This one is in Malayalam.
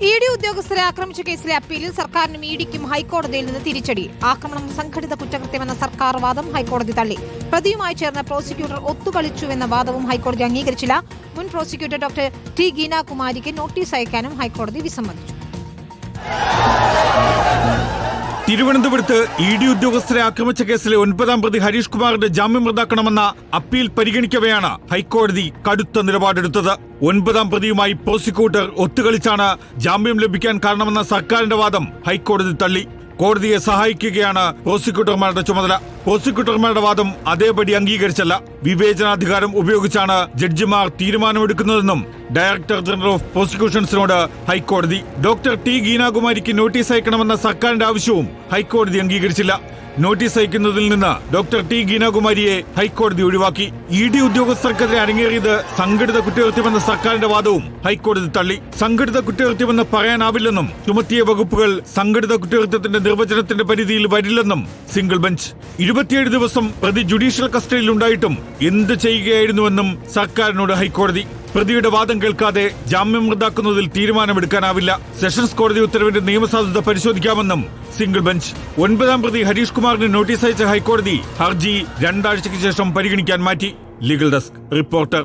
ED ഉദ്യോഗസ്ഥരെ ആക്രമിച്ച കേസിലെ അപ്പീലിൽ സർക്കാരിനും ഇഡിക്കും ഹൈക്കോടതിയിൽ നിന്ന് തിരിച്ചടി. ആക്രമണം സംഘടിത കുറ്റകൃത്യമെന്ന സർക്കാർ വാദം ഹൈക്കോടതി തള്ളി. പ്രതിയുമായി ചേർന്ന പ്രോസിക്യൂട്ടർ ഒത്തുകളിച്ചുവെന്ന വാദവും ഹൈക്കോടതി അംഗീകരിച്ചില്ല. മുൻ പ്രോസിക്യൂട്ടർ ഡോക്ടർ ടി ഗീനാകുമാരിക്ക് നോട്ടീസ് അയക്കാനും ഹൈക്കോടതി വിസമ്മതിച്ചു. തിരുവനന്തപുരത്ത് ED ഉദ്യോഗസ്ഥരെ ആക്രമിച്ച കേസിലെ 9ാം പ്രതി ഹരീഷ് കുമാറിന്റെ ജാമ്യം റദ്ദാക്കണമെന്ന അപ്പീൽ പരിഗണിക്കവെയാണ് ഹൈക്കോടതി കടുത്ത നിലപാടെടുത്തത്. 9ാം പ്രതിയുമായി പ്രോസിക്യൂട്ടർ ഒത്തുകളിച്ചാണ് ജാമ്യം ലഭിക്കാൻ കാരണമെന്ന സർക്കാരിന്റെ വാദം ഹൈക്കോടതി തള്ളി. കോടതിയെ സഹായിക്കുകയാണ് പ്രോസിക്യൂട്ടർമാരുടെ ചുമതല. പ്രോസിക്യൂട്ടർമാരുടെ വാദം അതേപടി അംഗീകരിച്ചല്ല. വിവേചനാധികാരം ഉപയോഗിച്ചാണ് ജഡ്ജിമാർ തീരുമാനമെടുക്കുന്നതെന്നും ഡയറക്ടർ ജനറൽ ഓഫ് പ്രോസിക്യൂഷൻസിനോട് ഹൈക്കോടതി. ഡോക്ടർ ടി ഗീനാകുമാരിക്ക് നോട്ടീസ് അയക്കണമെന്ന സർക്കാരിന്റെ ആവശ്യവും ഹൈക്കോടതി അംഗീകരിച്ചില്ല. നോട്ടീസ് അയക്കുന്നതിൽ നിന്ന് ഡോക്ടർ ടി ഗീനാകുമാരിയെ ഹൈക്കോടതി ഒഴിവാക്കി. ED ഉദ്യോഗസ്ഥർക്കെതിരെ അരങ്ങേറിയത് സംഘടിത കുറ്റകൃത്യമെന്ന സർക്കാരിന്റെ വാദവും ഹൈക്കോടതി തള്ളി. സംഘടിത കുറ്റകൃത്യമെന്ന് പറയാനാവില്ലെന്നും ചുമത്തിയ വകുപ്പുകൾ സംഘടിത കുറ്റകൃത്യത്തിന്റെ നിർവചനത്തിന്റെ പരിധിയിൽ വരില്ലെന്നും സിംഗിൾ ബെഞ്ച്. 27 ദിവസം പ്രതി ജുഡീഷ്യൽ കസ്റ്റഡിയിലുണ്ടായിട്ടും എന്ത് ചെയ്യുകയായിരുന്നുവെന്നും സർക്കാരിനോട് ഹൈക്കോടതി. പ്രതിയുടെ വാദം കേൾക്കാതെ ജാമ്യം റദ്ദാക്കുന്നതിൽ തീരുമാനമെടുക്കാനാവില്ല. സെഷൻസ് കോടതി ഉത്തരവിന്റെ നിയമസാധുത പരിശോധിക്കാമെന്നും സിംഗിൾ ബെഞ്ച്. 9ാം പ്രതി ഹരീഷ് കുമാറിന് നോട്ടീസ് അയച്ച ഹൈക്കോടതി ഹർജി 2 ആഴ്ചയ്ക്ക് ശേഷം പരിഗണിക്കാൻ മാറ്റി. Legal desk reporter.